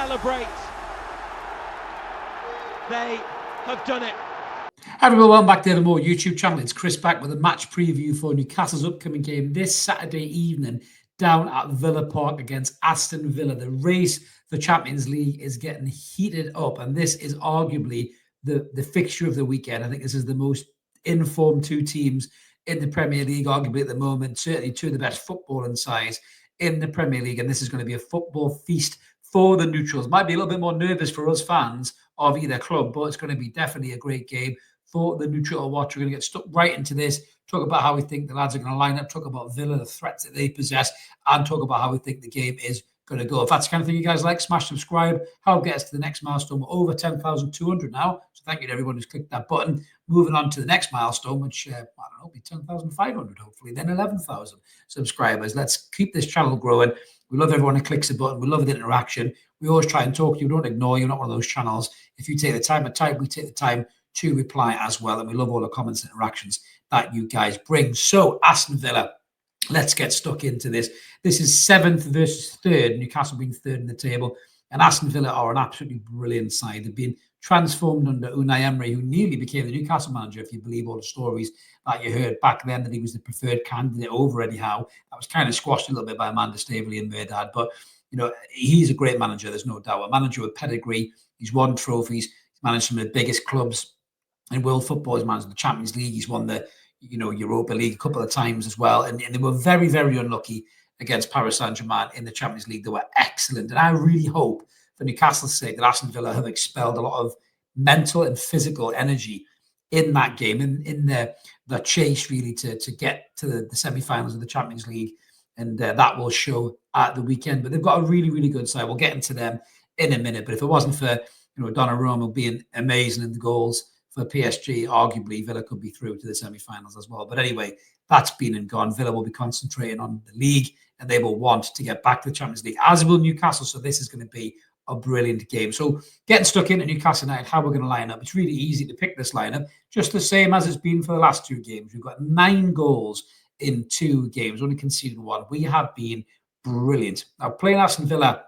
celebrate. They have done it. Hi everyone, welcome back to the More YouTube channel. It's Chris back with a match preview for Newcastle's upcoming game this Saturday evening down at Villa Park against Aston Villa. The race for Champions League is getting heated up, and this is arguably the fixture of the weekend. I think this is the most informed two teams in the Premier League, arguably at the moment, certainly two of the best footballing sides in the Premier League, and this is going to be a football feast for the neutrals. Might be a little bit more nervous for us fans of either club, but it's going to be definitely a great game for the neutral to watch. We're going to get stuck right into this, talk about how we think the lads are going to line up, talk about Villa, the threats that they possess, and talk about how we think the game is going to go. If that's the kind of thing you guys like, smash subscribe. Help get us to the next milestone. We're over 10,200 now, so thank you to everyone who's clicked that button. Moving on to the next milestone, which, I don't know, will be 10,500 hopefully, then 11,000 subscribers. Let's keep this channel growing. We love everyone who clicks the button. We love the interaction. We always try and talk to you. We don't ignore you. You're not one of those channels. If you take the time to type, we take the time to reply as well. And we love all the comments and interactions that you guys bring. So Aston Villa, let's get stuck into this. This is 7th versus 3rd, Newcastle being 3rd in the table. And Aston Villa are an absolutely brilliant side. They've been transformed under Unai Emery, who nearly became the Newcastle manager, if you believe all the stories that you heard back then, that he was the preferred candidate over Eddie Howe. That was kind of squashed a little bit by Amanda Staveley and Merdad. But, you know, he's a great manager, there's no doubt. A manager with pedigree. He's won trophies. He's managed some of the biggest clubs in world football. He's managed the Champions League. He's won the, Europa League a couple of times as well. And they were very, very unlucky against Paris Saint-Germain in the Champions League. They were excellent. And I really hope, for Newcastle's sake, that Aston Villa have expelled a lot of mental and physical energy in that game, in the chase really to get to the semi-finals of the Champions League. And that will show at the weekend. But they've got a really, really good side. We'll get into them in a minute. But if it wasn't for Donnarumma being amazing in the goals for PSG, arguably Villa could be through to the semi-finals as well. But anyway, that's been and gone. Villa will be concentrating on the league, and they will want to get back to the Champions League, as will Newcastle. So this is going to be a brilliant game. So getting stuck into Newcastle United, how we're going to line up. It's really easy to pick this lineup, just the same as it's been for the last two games. We've got 9 goals in 2 games, only conceded 1. We have been brilliant. Now, playing Aston Villa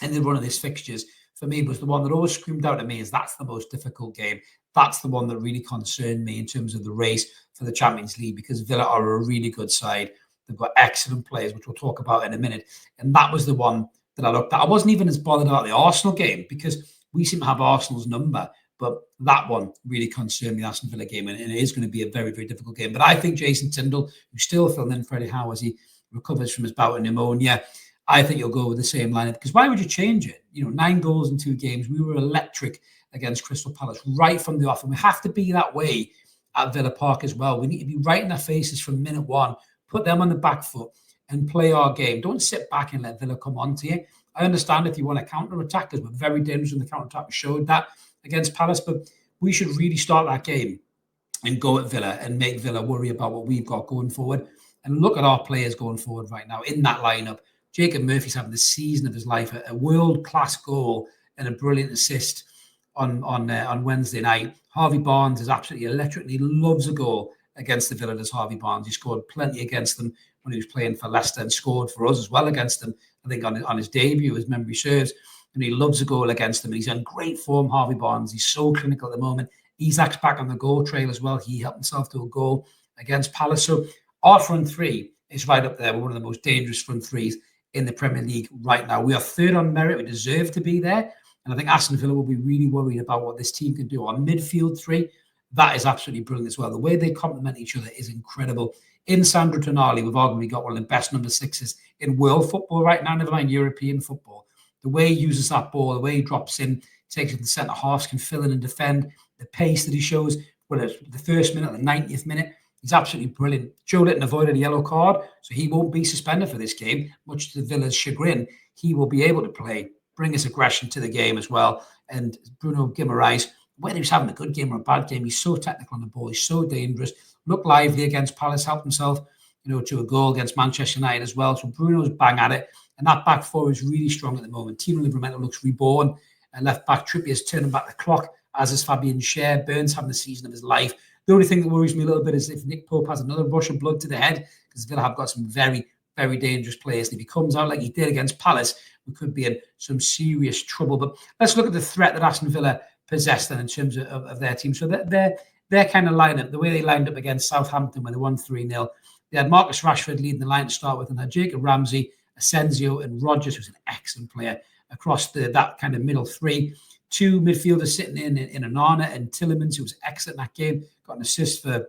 in the run of these fixtures, for me, was the one that always screamed out at me is that's the most difficult game. That's the one that really concerned me in terms of the race for the Champions League, because Villa are a really good side. They've got excellent players, which we'll talk about in a minute. And that was the one that I looked at. I wasn't even as bothered about the Arsenal game, because we seem to have Arsenal's number. But that one really concerned me, the Aston Villa game. And it is going to be a very, very difficult game. But I think Jason Tindall, who's still filling in for Eddie Howe as he recovers from his bout of pneumonia, I think you'll go with the same lineup, because why would you change it? 9 goals in 2 games. We were electric against Crystal Palace right from the off. And we have to be that way at Villa Park as well. We need to be right in their faces from minute 1, put them on the back foot and play our game. Don't sit back and let Villa come on to you. I understand if you want to counter-attack, because we're very dangerous in the counter-attack. We showed that against Palace, but we should really start that game and go at Villa and make Villa worry about what we've got going forward. And look at our players going forward right now in that lineup. Jacob Murphy's having the season of his life, a world-class goal and a brilliant assist on Wednesday night. Harvey Barnes is absolutely electric. He loves a goal against the Villa, does Harvey Barnes. He scored plenty against them when he was playing for Leicester, and scored for us as well against them, I think, on his debut, as memory serves. And he loves a goal against them. And he's in great form, Harvey Barnes. He's so clinical at the moment. Isak's back on the goal trail as well. He helped himself to a goal against Palace. So our front three is right up there. We're one of the most dangerous front threes in the Premier League right now. We are 3rd on merit. We deserve to be there. And I think Aston Villa will be really worried about what this team can do. Our midfield 3, that is absolutely brilliant as well. The way they complement each other is incredible. In Sandro Tonali, we've arguably got one of the best number 6s in world football right now, never mind European football. The way he uses that ball, the way he drops in, takes it to the centre halves, can fill in and defend, the pace that he shows, whether it's the first minute or the 90th minute, he's absolutely brilliant. Joe Litton avoided a yellow card, so he won't be suspended for this game, much to the Villa's chagrin. He will be able to play, bring his aggression to the game as well. And Bruno Guimaraes, whether he's having a good game or a bad game, he's so technical on the ball, he's so dangerous. Looked lively against Palace, helped himself, to a goal against Manchester United as well. So Bruno's bang at it. And that back four is really strong at the moment. Tino Livramento looks reborn. And left back Trippier's turning back the clock, as is Fabian Schär. Burns having the season of his life. The only thing that worries me a little bit is if Nick Pope has another rush of blood to the head, because Villa have got some very very dangerous players. And if he comes out like he did against Palace, we could be in some serious trouble. But let's look at the threat that Aston Villa possessed then in terms of their team. So their kind of lineup, the way they lined up against Southampton when they won 3-0, they had Marcus Rashford leading the line to start with, and had Jacob Ramsey, Asensio, and Rodgers, who's an excellent player, across that kind of middle three. Two midfielders sitting in Onana and Tielemans, who was excellent in that game, got an assist for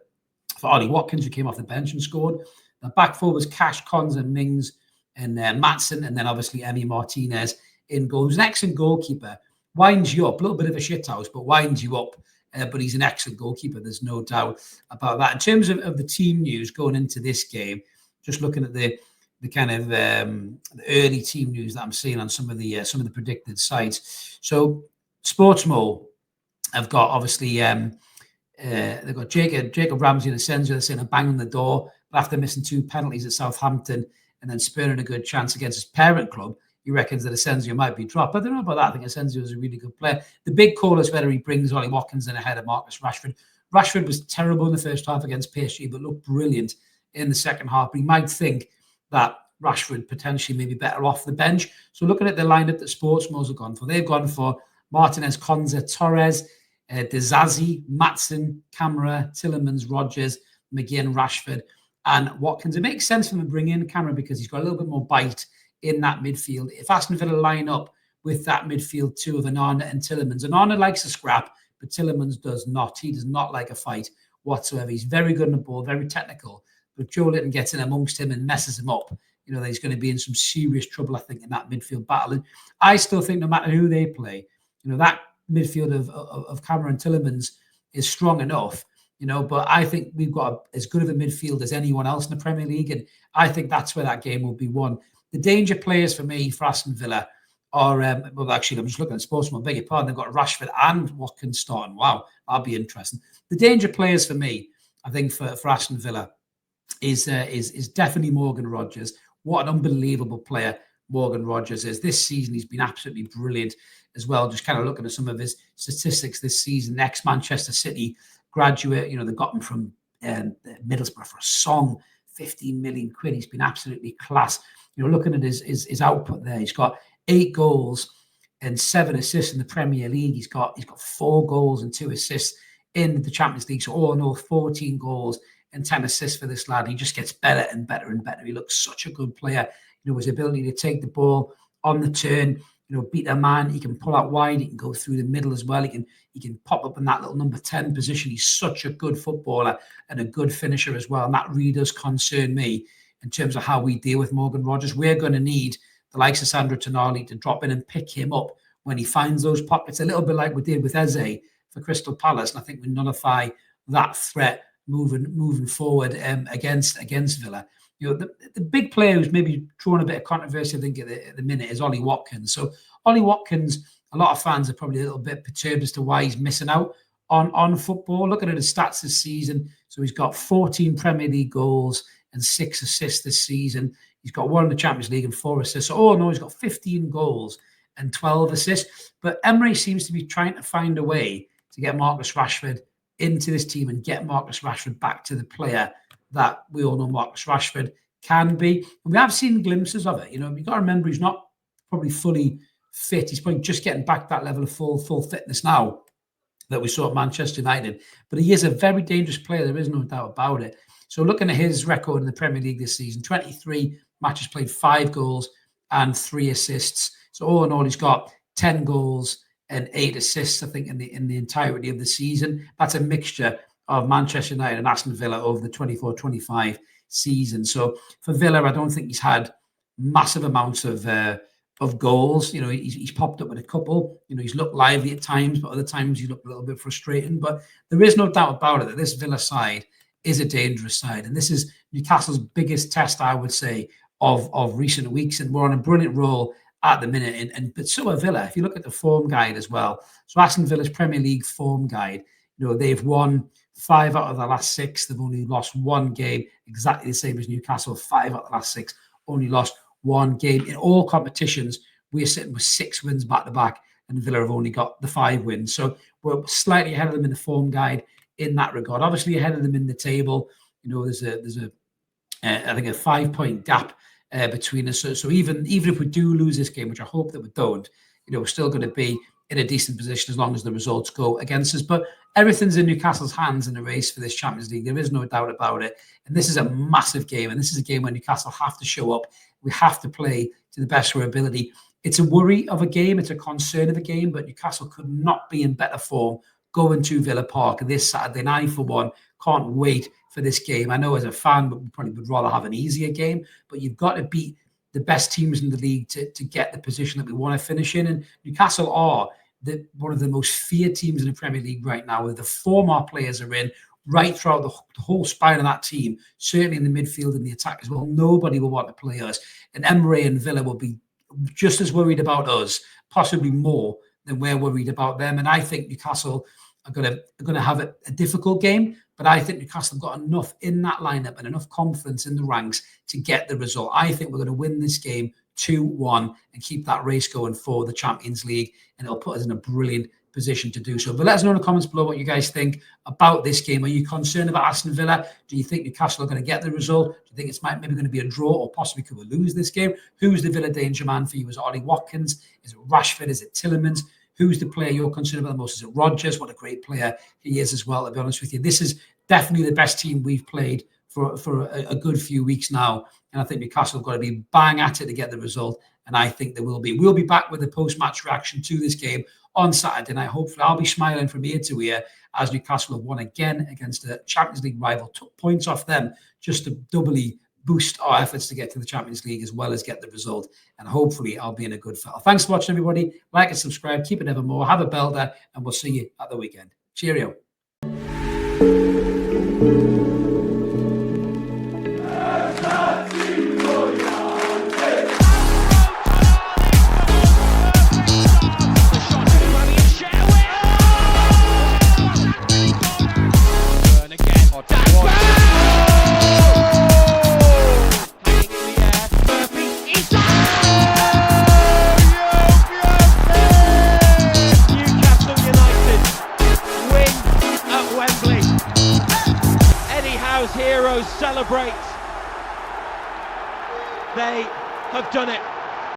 Ollie Watkins, who came off the bench and scored. The back four was Cash, Konza, Mings, and Maatsen, and then obviously Emi Martinez in goal. He's an excellent goalkeeper, winds you up, a little bit of a shithouse, but winds you up. But he's an excellent goalkeeper. There's no doubt about that. In terms of the team news going into this game, just looking at the kind of the early team news that I'm seeing on some of the predicted sites. So Sportsmo have got obviously they've got Jacob Ramsey and Asensio saying a bang on the door, but after missing 2 penalties at Southampton and then spurring a good chance against his parent club, he reckons that Asensio might be dropped. But I don't know about that. I think Asensio is a really good player. The big call is whether he brings Ollie Watkins in ahead of Marcus Rashford. Rashford was terrible in the first half against PSG, but looked brilliant in the second half. But he might think that Rashford potentially may be better off the bench. So looking at the lineup that Sportsmos have gone for, they've gone for Martinez, Konza, Torres, Dezazi, Maatsen, Camara, Tielemans, Rodgers, McGinn, Rashford, and Watkins. It makes sense for them to bring in Camara because he's got a little bit more bite in that midfield. If Aston Villa line up with that midfield two of Onana and Tielemans, Onana likes a scrap, but Tielemans does not. He does not like a fight whatsoever. He's very good on the ball, very technical, but Joe Litton gets in amongst him and messes him up. You know, he's going to be in some serious trouble, I think, in that midfield battle. And I still think no matter who they play, you know, that midfield of Camara and Tielemans is strong enough, you know, but I think we've got as good of a midfield as anyone else in the Premier League. And I think that's where that game will be won. The danger players for me, for Aston Villa, are, well, actually, I'm just looking at Sportsman, beg your pardon, they've got Rashford and Watkins starting. Wow, that'll be interesting. The danger players for me, I think, for Aston Villa is definitely Morgan Rodgers. What an unbelievable player Morgan Rodgers is. This season, he's been absolutely brilliant as well. Just kind of looking at some of his statistics this season, ex-Manchester City graduate, you know, they got him from Middlesbrough for a song, 15 million quid. He's been absolutely class. You know, looking at his output there, he's got 8 goals and 7 assists in the Premier League. He's got 4 goals and 2 assists in the Champions League. So all in all, 14 goals and 10 assists for this lad. He just gets better and better and better. He looks such a good player. You know, his ability to take the ball on the turn, you know, beat a man. He can pull out wide. He can go through the middle as well. He can pop up in that little number 10 position. He's such a good footballer and a good finisher as well. And that really does concern me in terms of how we deal with Morgan Rodgers. We're going to need the likes of Sandro Tonali to drop in and pick him up when he finds those pockets, a little bit like we did with Eze for Crystal Palace. And I think we nullify that threat moving forward against Villa. You know, the big player who's maybe drawn a bit of controversy, I think, at the minute is Ollie Watkins. So Ollie Watkins, a lot of fans are probably a little bit perturbed as to why he's missing out on football. Looking at his stats this season, so he's got 14 Premier League goals and 6 assists this season. He's got 1 in the Champions League and 4 assists. So, oh no, he's got 15 goals and 12 assists. But Emery seems to be trying to find a way to get Marcus Rashford into this team and get Marcus Rashford back to the player that we all know Marcus Rashford can be. And we have seen glimpses of it. You know, you've got to remember he's not probably fully fit. He's probably just getting back to that level of full fitness now that we saw at Manchester United. But he is a very dangerous player. There is no doubt about it. So looking at his record in the Premier League this season, 23 matches played, 5 goals and 3 assists. So all in all, he's got 10 goals and 8 assists, I think, in the entirety of the season. That's a mixture of Manchester United and Aston Villa over the 24-25 season. So for Villa, I don't think he's had massive amounts of goals. You know, he's popped up with a couple. You know, he's looked lively at times, but other times he looked a little bit frustrating. But there is no doubt about it that this Villa side is a dangerous side. And this is Newcastle's biggest test, I would say, of recent weeks. And we're on a brilliant roll at the minute. But so are Villa. If you look at the form guide as well. So Aston Villa's Premier League form guide, you know, they've won 5 out of the last 6. They've only lost 1 game, exactly the same as Newcastle. 5 out of the last 6, only lost 1 game. In all competitions, we're sitting with 6 wins back to back, and Villa have only got the 5 wins. So we're slightly ahead of them in the form guide in that regard. Obviously ahead of them in the table. You know, there's I think a 5-point gap between us. So even if we do lose this game, which I hope that we don't, we're still going to be in a decent position as long as the results go against us. But everything's in Newcastle's hands in the race for this Champions League. There is no doubt about it. And this is a massive game. And this is a game where Newcastle have to show up. We have to play to the best of our ability. It's a worry of a game. It's a concern of a game. But Newcastle could not be in better form going to Villa Park this Saturday. And I, for one, can't wait for this game. I know as a fan, we probably would rather have an easier game. But you've got to beat the best teams in the league to get the position that we want to finish in. And Newcastle are one of the most feared teams in the Premier League right now, with the form our players are in right throughout the whole spine of that team, certainly in the midfield and the attack as well. Nobody will want to play us. And Emery and Villa will be just as worried about us, possibly more than we're worried about them. And I think Newcastle are going to have a difficult game, but I think Newcastle have got enough in that lineup and enough confidence in the ranks to get the result. I think we're going to win this game 2-1 and keep that race going for the Champions League, and it'll put us in a brilliant position to do so. But let us know in the comments below what you guys think about this game. Are you concerned about Aston Villa? Do you think Newcastle are going to get the result? Do you think it's maybe going to be a draw, or possibly could we lose this game? Who's the Villa danger man for you? Is it Ollie Watkins? Is it Rashford? Is it Tielemans? Who's the player you're concerned about the most? Is it Rodgers? What a great player he is as well, to be honest with you. This is definitely the best team we've played for a good few weeks now. And I think Newcastle have got to be bang at it to get the result. And I think they will be. We'll be back with a post-match reaction to this game on Saturday night. Hopefully, I'll be smiling from ear to ear as Newcastle have won again against a Champions League rival. Took points off them just to doubly boost our efforts to get to the Champions League as well as get the result. And hopefully, I'll be in a good fell. Thanks for watching, everybody. Like and subscribe. Keep it evermore. Have a belter, and we'll see you at the weekend. Cheerio. Heroes celebrate. They have done it.